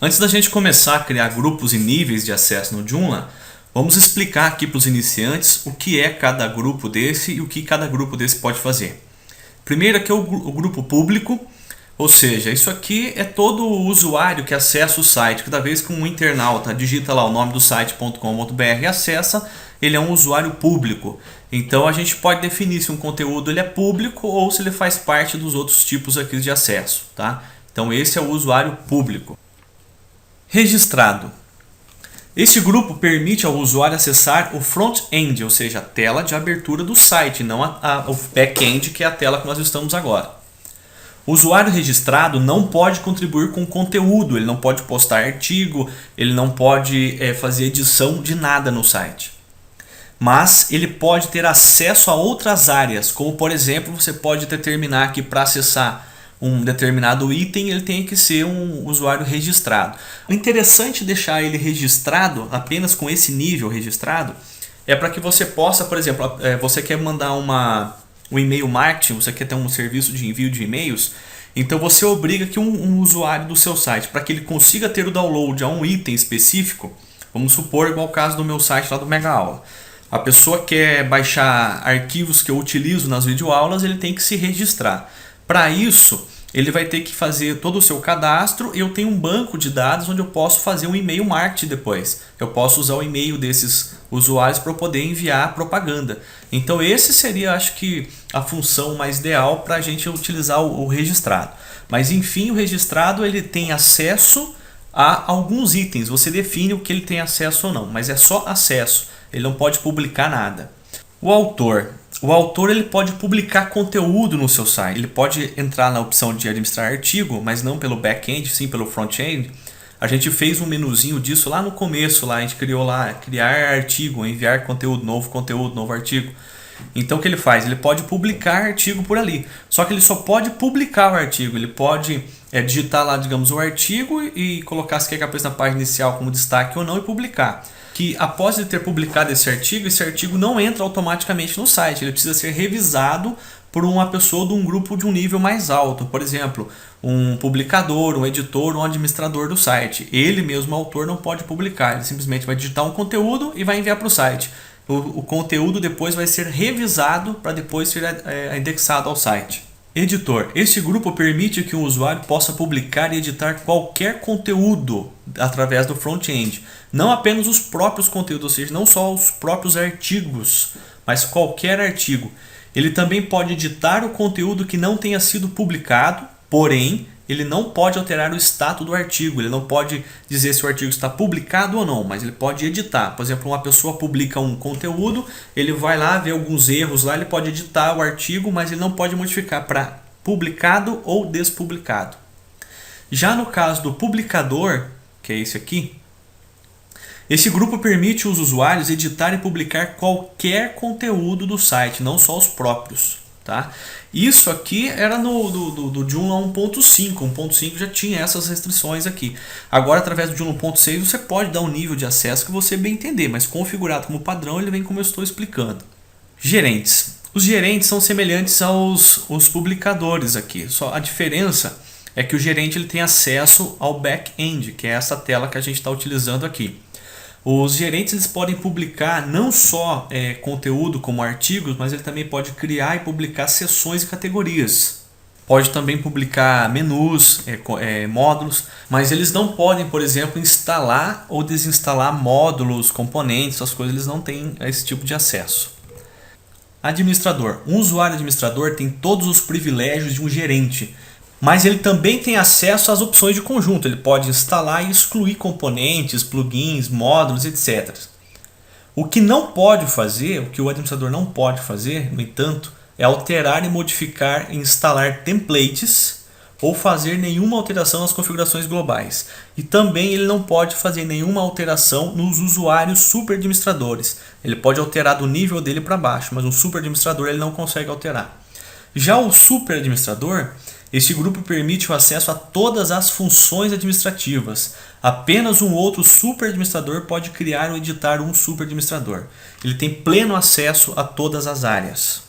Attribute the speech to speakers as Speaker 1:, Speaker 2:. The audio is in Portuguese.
Speaker 1: Antes da gente começar a criar grupos e níveis de acesso no Joomla, vamos explicar aqui para os iniciantes o que é cada grupo desse e o que cada grupo desse pode fazer. Primeiro aqui é o grupo público, ou seja, isso aqui é todo o usuário que acessa o site. Cada vez que um internauta digita lá o nome do site.com.br e acessa, ele é um usuário público. Então a gente pode definir se um conteúdo ele é público ou se ele faz parte dos outros tipos aqui de acesso. Tá? Então esse é o usuário público. Registrado. Este grupo permite ao usuário acessar o front-end, ou seja, a tela de abertura do site, não o back-end, que é a tela que nós estamos agora. O usuário registrado não pode contribuir com conteúdo, ele não pode postar artigo, ele não pode fazer edição de nada no site. Mas ele pode ter acesso a outras áreas, como por exemplo, você pode determinar que para acessar um determinado item ele tem que ser um usuário registrado. O interessante de deixar ele registrado, apenas com esse nível registrado, é para que você possa, por exemplo, você quer mandar um e-mail marketing, você quer ter um serviço de envio de e-mails, então você obriga que um usuário do seu site, para que ele consiga ter o download a um item específico, vamos supor igual o caso do meu site lá do Mega Aula. A pessoa quer baixar arquivos que eu utilizo nas videoaulas, ele tem que se registrar. Para isso, ele vai ter que fazer todo o seu cadastro e eu tenho um banco de dados onde eu posso fazer um e-mail marketing depois. Eu posso usar o e-mail desses usuários para poder enviar propaganda. Então esse seria, acho que, a função mais ideal para a gente utilizar o registrado. Mas enfim, o registrado ele tem acesso a alguns itens. Você define o que ele tem acesso ou não, mas é só acesso. Ele não pode publicar nada. O autor. O autor ele pode publicar conteúdo no seu site. Ele pode entrar na opção de administrar artigo, mas não pelo back-end, sim pelo front-end. A gente fez um menuzinho disso lá no começo. Lá, a gente criou lá criar artigo, enviar conteúdo, novo artigo. Então o que ele faz? Ele pode publicar artigo por ali. Só que ele só pode publicar o artigo. Ele pode digitar lá, digamos, o artigo e colocar se quer que apareça na página inicial como destaque ou não e publicar. Que após ele ter publicado esse artigo não entra automaticamente no site. Ele precisa ser revisado por uma pessoa de um grupo de um nível mais alto. Por exemplo, um publicador, um editor, um administrador do site. Ele mesmo, o autor, não pode publicar. Ele simplesmente vai digitar um conteúdo e vai enviar para o site. O conteúdo depois vai ser revisado para depois ser indexado ao site. Editor. Este grupo permite que o usuário possa publicar e editar qualquer conteúdo através do front-end. Não apenas os próprios conteúdos, ou seja, não só os próprios artigos, mas qualquer artigo. Ele também pode editar o conteúdo que não tenha sido publicado, porém, ele não pode alterar o status do artigo. Ele não pode dizer se o artigo está publicado ou não, mas ele pode editar. Por exemplo, uma pessoa publica um conteúdo, ele vai lá ver alguns erros lá, ele pode editar o artigo, mas ele não pode modificar para publicado ou despublicado. Já no caso do publicador, que é esse aqui, esse grupo permite os usuários editar e publicar qualquer conteúdo do site, não só os próprios. Tá? Isso aqui era do Joomla 1.5. 1.5 já tinha essas restrições aqui. Agora, através do Joomla 1.6, você pode dar um nível de acesso que você bem entender, mas configurado como padrão, ele vem como eu estou explicando. Gerentes. Os gerentes são semelhantes aos publicadores aqui. Só a diferença é que o gerente ele tem acesso ao back-end, que é essa tela que a gente está utilizando aqui. Os gerentes eles podem publicar não só conteúdo como artigos, mas ele também pode criar e publicar seções e categorias. Pode também publicar menus, módulos, mas eles não podem, por exemplo, instalar ou desinstalar módulos, componentes, essas coisas, eles não têm esse tipo de acesso. Administrador. Um usuário administrador tem todos os privilégios de um gerente, mas ele também tem acesso às opções de conjunto. Ele pode instalar e excluir componentes, plugins, módulos, etc. O que não pode fazer, o que o administrador não pode fazer, no entanto, é alterar e modificar e instalar templates ou fazer nenhuma alteração nas configurações globais. E também ele não pode fazer nenhuma alteração nos usuários superadministradores. Ele pode alterar do nível dele para baixo, mas um superadministrador ele não consegue alterar. Já o superadministrador, este grupo permite o acesso a todas as funções administrativas. Apenas um outro superadministrador pode criar ou editar um superadministrador. Ele tem pleno acesso a todas as áreas.